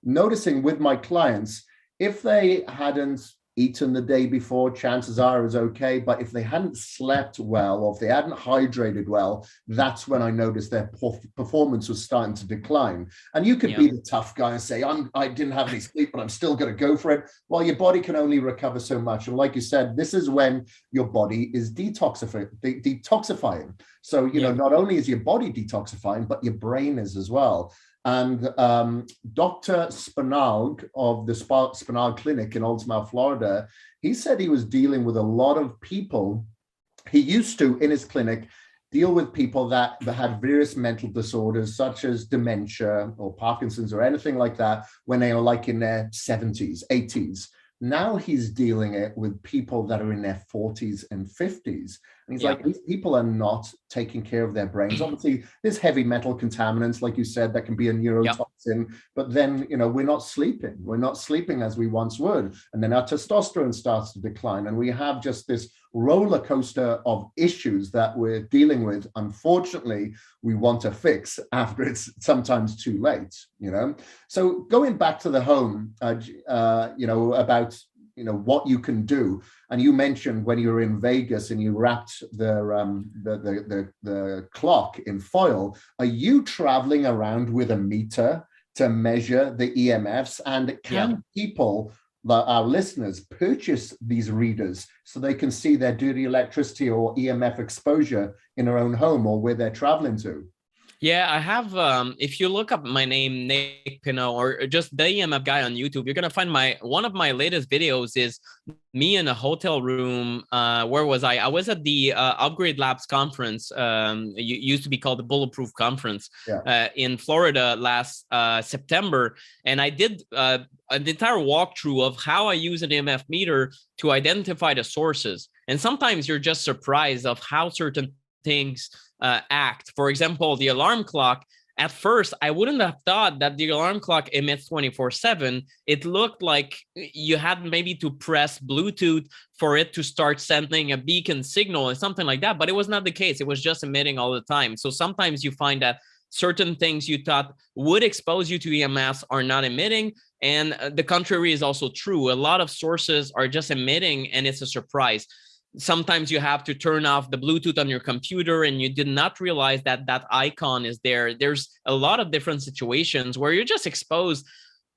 noticing with my clients, if they hadn't eaten the day before, chances are it was okay. But if they hadn't slept well, or if they hadn't hydrated well, that's when I noticed their performance was starting to decline. And you could be the tough guy and say, I didn't have any sleep, but I'm still going to go for it. Well, your body can only recover so much. And like you said, this is when your body is detoxifying. So, not only is your body detoxifying, but your brain is as well. And Dr. Spinald of the Spinald Clinic in Altamont, Florida, he said he was dealing with a lot of people. He used to, in his clinic, deal with people that had various mental disorders, such as dementia or Parkinson's or anything like that, when they are like in their 70s, 80s. Now he's dealing it with people that are in their 40s and 50s. And he's like, these people are not taking care of their brains. Obviously, there's heavy metal contaminants, like you said, that can be a neurotoxin. But then, we're not sleeping. We're not sleeping as we once would. And then our testosterone starts to decline. And we have just this roller coaster of issues that we're dealing with. Unfortunately, we want to fix after it's sometimes too late, So going back to the home, about what you can do. And you mentioned when you were in Vegas and you wrapped the clock in foil. Are you traveling around with a meter to measure the EMFs? And can people, our listeners, purchase these readers so they can see their dirty electricity or EMF exposure in their own home or where they're traveling to? Yeah, I have, if you look up my name, Nick Pineault, or just the EMF guy on YouTube, you're going to find one of my latest videos is me in a hotel room. Where was I? I was at the Upgrade Labs conference. Used to be called the Bulletproof Conference in Florida last September. And I did an entire walkthrough of how I use an EMF meter to identify the sources. And sometimes you're just surprised of how certain things act. For example, the alarm clock. At first, I wouldn't have thought that the alarm clock emits 24/7. It looked like you had maybe to press Bluetooth for it to start sending a beacon signal or something like that, but it was not the case. It was just emitting all the time. So sometimes you find that certain things you thought would expose you to EMFs are not emitting. And the contrary is also true. A lot of sources are just emitting and it's a surprise. sometimes you have to turn off the Bluetooth on your computer and you did not realize that that icon is there. There's a lot of different situations where you're just exposed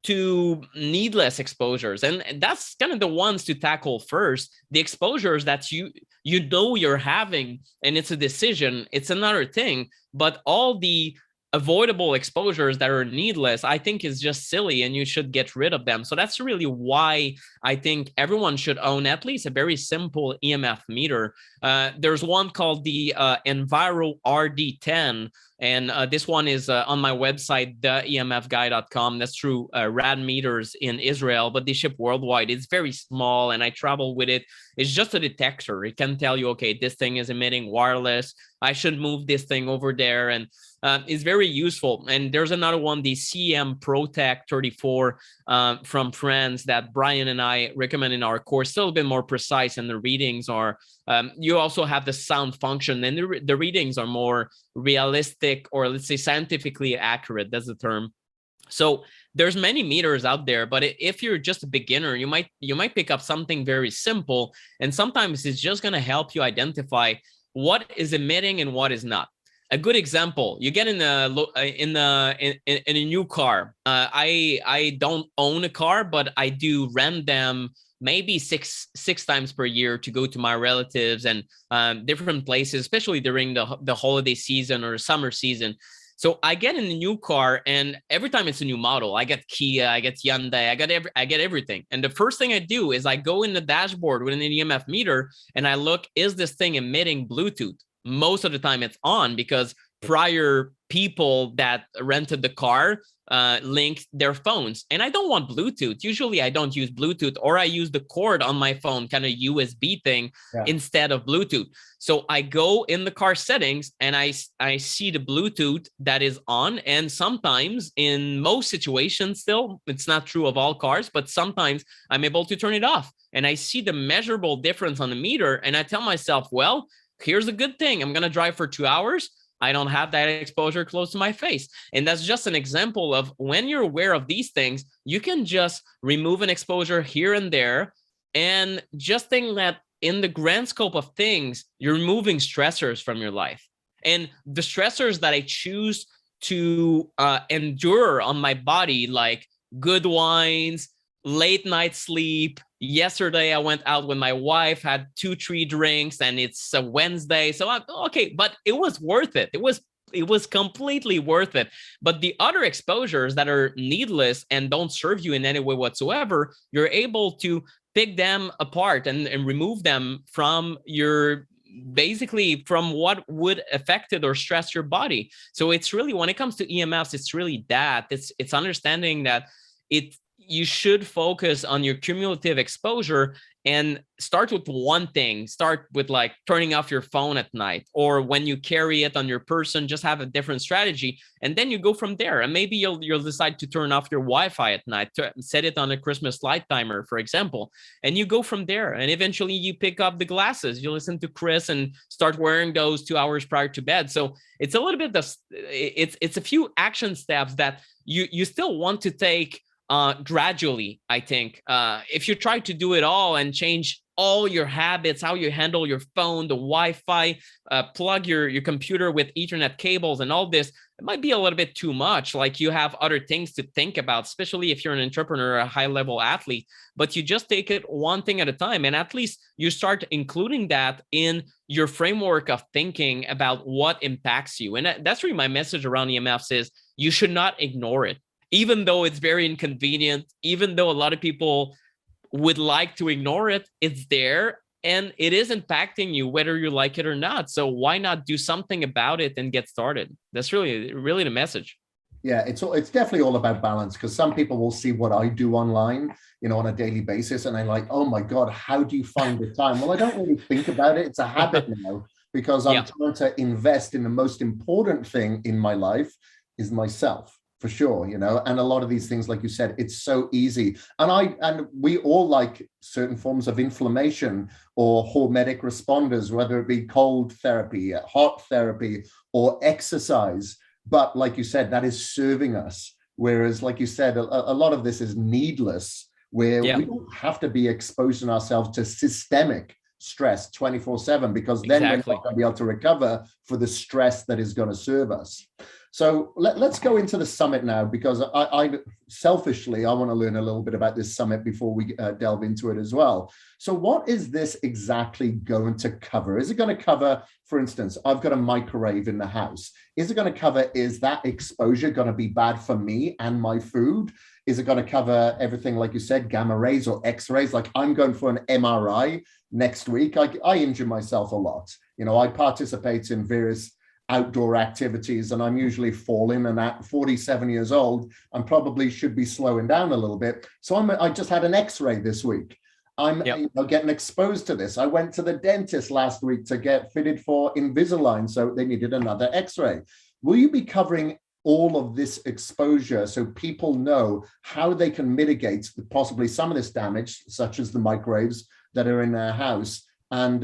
to needless exposures, and that's kind of the ones to tackle first. The exposures that you know you're having, and it's a decision, it's another thing, but all the avoidable exposures that are needless, I think, is just silly, and you should get rid of them. So that's really why I think everyone should own at least a very simple EMF meter. There's one called the Enviro RD10, and this one is on my website, theemfguy.com. That's through Rad Meters in Israel, but they ship worldwide. It's very small, and I travel with it. It's just a detector. It can tell you, okay, this thing is emitting wireless. I should move this thing over there, and it's very useful. And there's another one, the CM ProTech 34 from France, that Brian and I recommend in our course. Still a bit more precise, and the readings are, you also have the sound function, and the readings are more realistic, or let's say scientifically accurate. That's the term. So there's many meters out there, but if you're just a beginner, you might pick up something very simple, and sometimes it's just going to help you identify what is emitting and what is not. A good example: you get in a new car. I don't own a car, but I do rent them maybe six times per year to go to my relatives and different places, especially during the holiday season or summer season. So I get in a new car, and every time it's a new model, I get Kia, I get Hyundai, I get everything. And the first thing I do is I go in the dashboard with an EMF meter, and I look, is this thing emitting Bluetooth? Most of the time it's on, because prior people that rented the car linked their phones, and I don't want Bluetooth. Usually I don't use Bluetooth, or I use the cord on my phone, kind of USB thing, instead of Bluetooth. So I go in the car settings, and I see the Bluetooth that is on. And sometimes, in most situations, still, it's not true of all cars, but sometimes I'm able to turn it off, and I see the measurable difference on the meter, and I tell myself, well, here's a good thing. I'm going to drive for 2 hours. I don't have that exposure close to my face. And that's just an example of when you're aware of these things, you can just remove an exposure here and there, and just think that in the grand scope of things, you're removing stressors from your life. And the stressors that I choose to endure on my body, like good wines, late night sleep. Yesterday, I went out with my wife, had 2-3 drinks, and it's a Wednesday. So okay, but it was worth it. It was completely worth it. But the other exposures that are needless and don't serve you in any way whatsoever, you're able to pick them apart and remove them from your, basically from what would affect it or stress your body. So it's really, when it comes to EMFs, it's really that. It's understanding that you should focus on your cumulative exposure and start with one thing. Start with like turning off your phone at night, or when you carry it on your person, just have a different strategy. And then you go from there. And maybe you'll decide to turn off your Wi-Fi at night, to set it on a Christmas light timer, for example. And you go from there. And eventually you pick up the glasses. You listen to Kris and start wearing those 2 hours prior to bed. So it's a little bit, it's a few action steps that you still want to take gradually. I think if you try to do it all and change all your habits, how you handle your phone, the Wi-Fi, plug your computer with Ethernet cables and all this, it might be a little bit too much. Like, you have other things to think about, especially if you're an entrepreneur, a high-level athlete. But you just take it one thing at a time, and at least you start including that in your framework of thinking about what impacts you. And that's really my message around EMFs is you should not ignore it. Even though it's very inconvenient, even though a lot of people would like to ignore it, it's there and it is impacting you whether you like it or not. So why not do something about it and get started? That's really, really the message. Yeah, it's definitely all about balance, because some people will see what I do online, on a daily basis, and I'm like, oh my God, how do you find the time? Well, I don't really think about it. It's a habit now, because I'm trying to invest in the most important thing in my life is myself. For sure, and a lot of these things, like you said, it's so easy. And we all like certain forms of inflammation or hormetic responders, whether it be cold therapy, hot therapy, or exercise. But like you said, that is serving us. Whereas, like you said, a lot of this is needless, where we don't have to be exposing ourselves to systemic stress 24/7, because then we're not Exactly. going to be able to recover for the stress that is going to serve us. So let's go into the summit now, because I selfishly, I want to learn a little bit about this summit before we delve into it as well. So what is this exactly going to cover? Is it going to cover, for instance, I've got a microwave in the house. Is it going to cover, is that exposure going to be bad for me and my food? Is it going to cover everything, like you said, gamma rays or X-rays? Like I'm going for an MRI next week. I injure myself a lot. You know, I participate in various outdoor activities, and I'm usually falling, and at 47 years old, I probably should be slowing down a little bit. So I just had an X-ray this week. I'm getting exposed to this. I went to the dentist last week to get fitted for Invisalign, so they needed another X-ray. Will you be covering all of this exposure so people know how they can mitigate possibly some of this damage, such as the microwaves that are in their house? And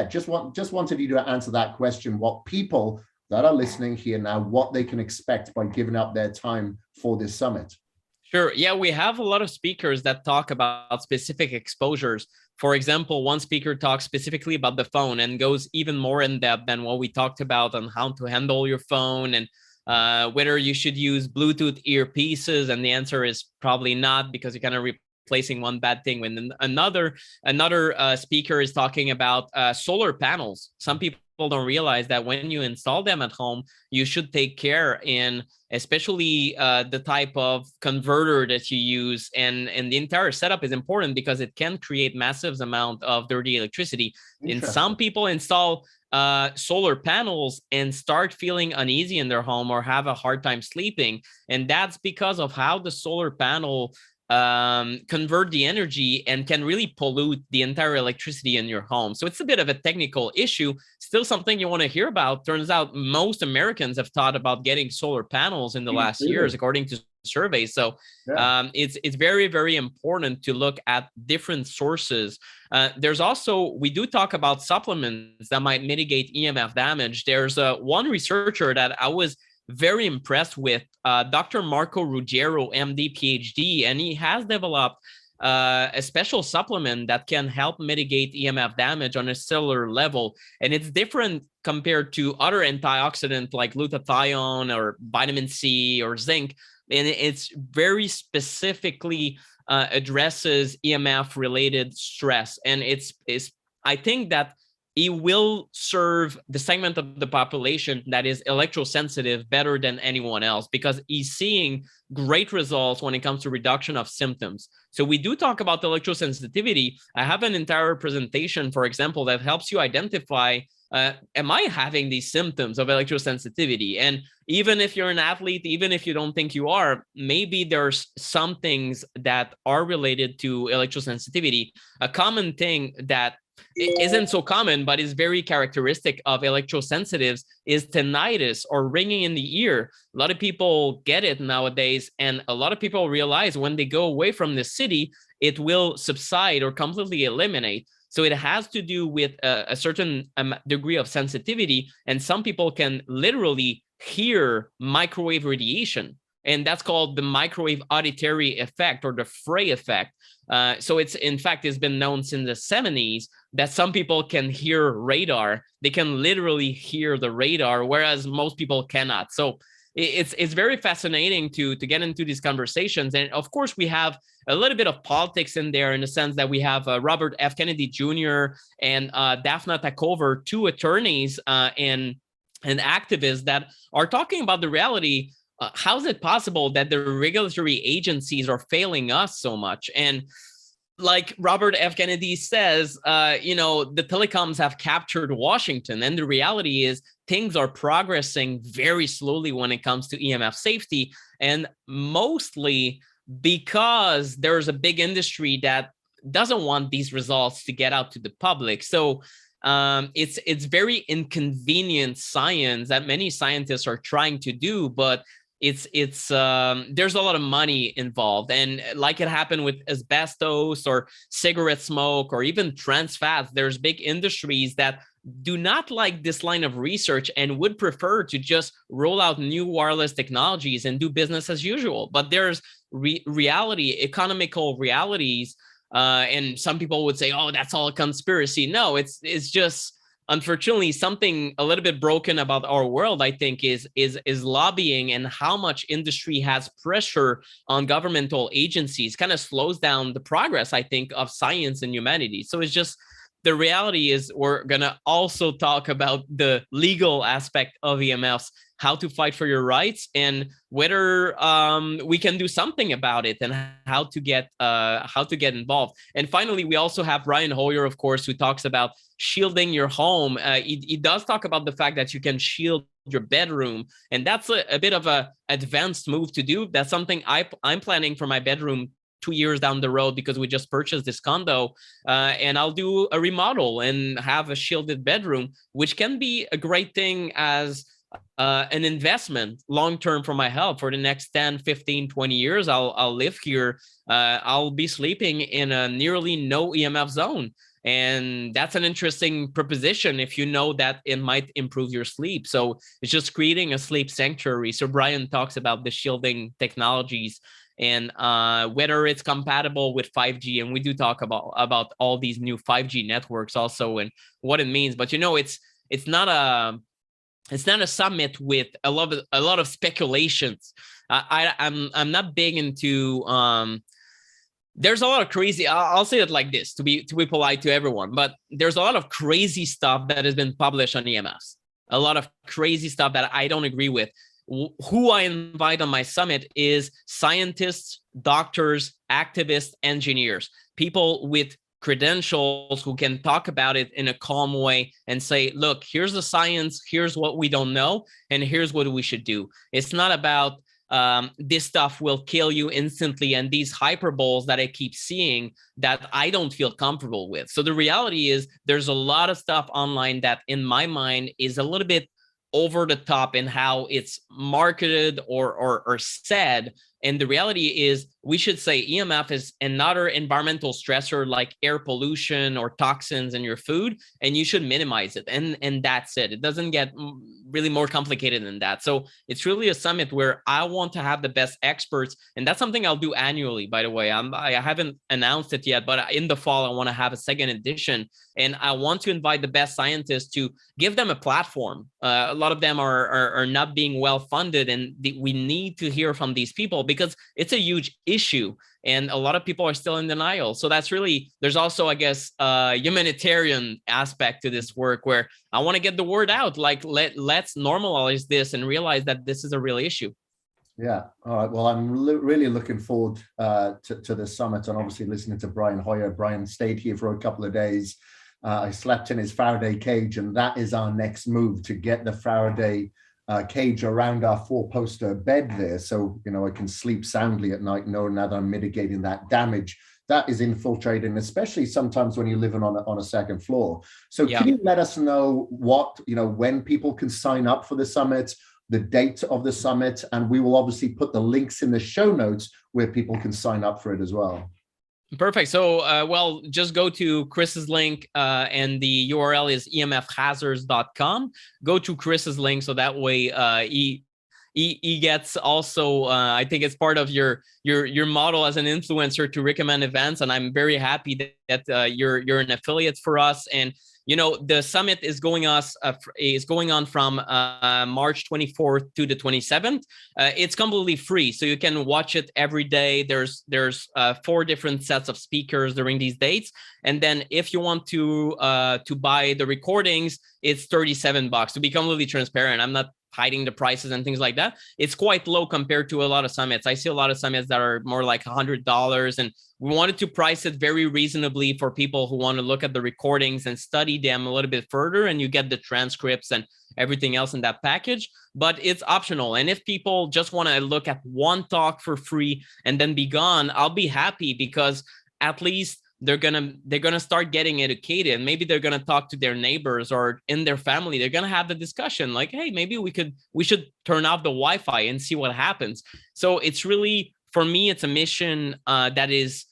just wanted you to answer that question, what people that are listening here now, what they can expect by giving up their time for this summit. Sure. Yeah, we have a lot of speakers that talk about specific exposures. For example, one speaker talks specifically about the phone and goes even more in depth than what we talked about on how to handle your phone and whether you should use Bluetooth earpieces. And the answer is probably not, because you're kind of replacing one bad thing with another. Another speaker is talking about solar panels. Some people don't realize that when you install them at home, you should take care in especially the type of converter that you use, and the entire setup is important because it can create massive amount of dirty electricity. And some people install solar panels and start feeling uneasy in their home or have a hard time sleeping, and that's because of how the solar panel convert the energy and can really pollute the entire electricity in your home. So it's a bit of a technical issue, still something you want to hear about. Turns out most Americans have thought about getting solar panels in the last years, according to surveys. So it's very, very important to look at different sources. There's also, we do talk about supplements that might mitigate EMF damage. There's one researcher that I was very impressed with, Dr. Marco Ruggiero, MD, PhD, and he has developed a special supplement that can help mitigate EMF damage on a cellular level. And it's different compared to other antioxidants like glutathione or vitamin C or zinc. And it's very specifically addresses EMF related stress. And it's I think that it will serve the segment of the population that is electrosensitive better than anyone else, because he's seeing great results when it comes to reduction of symptoms. So we do talk about electrosensitivity. I have an entire presentation, for example, that helps you identify, am I having these symptoms of electrosensitivity? And even if you're an athlete, even if you don't think you are, maybe there's some things that are related to electrosensitivity. A common thing that it isn't so common, but is very characteristic of electrosensitives is tinnitus, or ringing in the ear. A lot of people get it nowadays, and a lot of people realize when they go away from the city, it will subside or completely eliminate. So it has to do with a certain degree of sensitivity, and some people can literally hear microwave radiation. And that's called the microwave auditory effect, or the fray effect. So it's, in fact, it's been known since the 70s that some people can hear radar. They can literally hear the radar, whereas most people cannot. So it's very fascinating to get into these conversations. And of course, we have a little bit of politics in there, in the sense that we have Robert F. Kennedy Jr. and Daphna Takover, two attorneys and activists that are talking about the reality. How is it possible that the regulatory agencies are failing us so much? And like Robert F. Kennedy says, the telecoms have captured Washington. And the reality is things are progressing very slowly when it comes to EMF safety. And mostly because there's a big industry that doesn't want these results to get out to the public. So it's very inconvenient science that many scientists are trying to do, but it's there's a lot of money involved. And like it happened with asbestos or cigarette smoke or even trans fats, there's big industries that do not like this line of research and would prefer to just roll out new wireless technologies and do business as usual. But there's economical realities And some people would say, oh, that's all a conspiracy. No, it's just, unfortunately, something a little bit broken about our world, I think, is lobbying, and how much industry has pressure on governmental agencies kind of slows down the progress, I think, of science and humanity. So it's just, the reality is, we're going to also talk about the legal aspect of EMFs, how to fight for your rights, and whether we can do something about it, and how to get involved. And finally, we also have Brian Hoyer, of course, who talks about shielding your home. He does talk about the fact that you can shield your bedroom, and that's a bit of a advanced move to do. That's something I'm planning for my bedroom 2 years down the road, because we just purchased this condo, and I'll do a remodel and have a shielded bedroom, which can be a great thing as an investment long-term for my health. For the next 10, 15, 20 years, I'll live here. I'll be sleeping in a nearly no EMF zone. And that's an interesting proposition if you know that it might improve your sleep. So it's just creating a sleep sanctuary. So Brian talks about the shielding technologies, and whether it's compatible with 5G. And we do talk about all these new 5G networks also, and what it means. But it's not a summit with a lot of speculations. I'm not big into there's a lot of crazy, I'll say it like this to be polite to everyone, but there's a lot of crazy stuff that has been published on EMFs, a lot of crazy stuff that I don't agree with. Who I invite on my summit is scientists, doctors, activists, engineers, people with credentials who can talk about it in a calm way and say, look, here's the science, here's what we don't know, and here's what we should do. It's not about this stuff will kill you instantly, and these hyperboles that I keep seeing that I don't feel comfortable with. So the reality is, there's a lot of stuff online that in my mind is a little bit over the top in how it's marketed or said. And the reality is, we should say EMF is another environmental stressor like air pollution or toxins in your food, and you should minimize it. And that's it. It doesn't get really more complicated than that. So it's really a summit where I want to have the best experts. And that's something I'll do annually, by the way. I haven't announced it yet, but in the fall, I want to have a second edition. And I want to invite the best scientists to give them a platform. A lot of them are not being well funded, and we need to hear from these people, because it's a huge issue and a lot of people are still in denial. So that's really, there's also, I guess, a humanitarian aspect to this work where I want to get the word out, like let's normalize this and realize that this is a real issue. Yeah. All right. Well, I'm really looking forward to this summit, and obviously listening to Brian Hoyer. Brian stayed here for a couple of days. I slept in his Faraday cage, and that is our next move, to get the Faraday cage around our four-poster bed there, so I can sleep soundly at night, knowing that I'm mitigating that damage that is infiltrating, especially sometimes when you're living on a second floor. So Can you let us know when people can sign up for the summit, the date of the summit, and we will obviously put the links in the show notes where people can sign up for it as well. Perfect. So, well, just go to Kris's link, and the URL is emfhazards.com. Go to Kris's link, so that way he gets also, I think it's part of your model as an influencer to recommend events, and I'm very happy that you're an affiliate for us. And the summit is going on from March 24th to the 27th. It's completely free, so you can watch it every day. There's 4 different sets of speakers during these dates, and then if you want to buy the recordings, it's $37. To be completely transparent, I'm not hiding the prices and things like that. It's quite low compared to a lot of summits. I see a lot of summits that are more like $100, and we wanted to price it very reasonably for people who want to look at the recordings and study them a little bit further, and you get the transcripts and everything else in that package, but it's optional. And if people just want to look at one talk for free and then be gone, I'll be happy, because at least they're gonna start getting educated. Maybe they're gonna talk to their neighbors or in their family. They're gonna have the discussion like, hey, maybe we should turn off the Wi-Fi and see what happens. So it's really, for me, it's a mission that is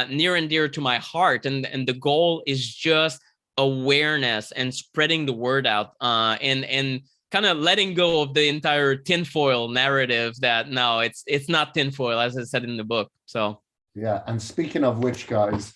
near and dear to my heart, and the goal is just awareness and spreading the word out, and kind of letting go of the entire tinfoil narrative that no, it's not tinfoil, as I said in the book. So yeah. And speaking of which, guys,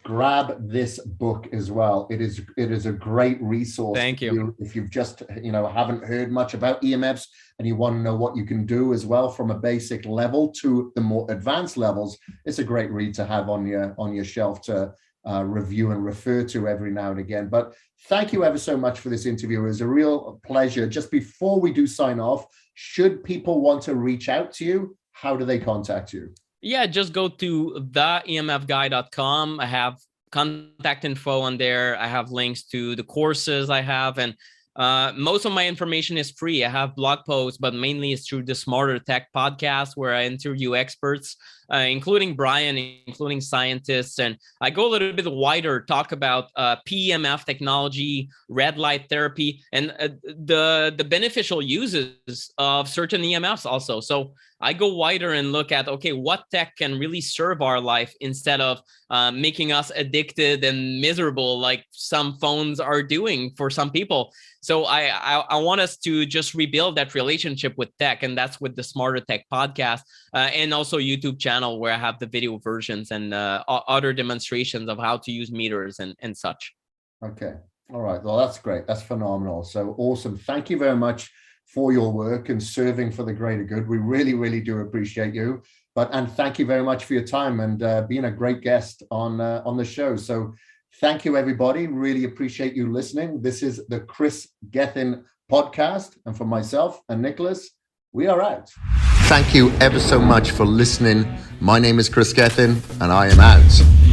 grab this book as well. It is a great resource. Thank you. If you've just, haven't heard much about EMFs and you want to know what you can do as well from a basic level to the more advanced levels, it's a great read to have on your shelf to review and refer to every now and again. But thank you ever so much for this interview. It was a real pleasure. Just before we do sign off, should people want to reach out to you, how do they contact you? Yeah, just go to theemfguy.com. I have contact info on there. I have links to the courses I have, and most of my information is free. I have blog posts, but mainly it's through the Smarter Tech podcast, where I interview experts, including Brian, including scientists. And I go a little bit wider, talk about PEMF technology, red light therapy, and the beneficial uses of certain EMFs also. So I go wider and look at, okay, what tech can really serve our life instead of making us addicted and miserable like some phones are doing for some people. So I want us to just rebuild that relationship with tech, and that's with the Smarter Tech podcast and also YouTube channel, where I have the video versions and other demonstrations of how to use meters and such. Okay. All right. Well, that's great. That's phenomenal. So awesome. Thank you very much for your work and serving for the greater good. We really, really do appreciate you. And thank you very much for your time and being a great guest on the show. So thank you, everybody. Really appreciate you listening. This is the Kris Gethin podcast. And for myself and Nicolas, we are out. Thank you ever so much for listening. My name is Kris Gethin, and I am out.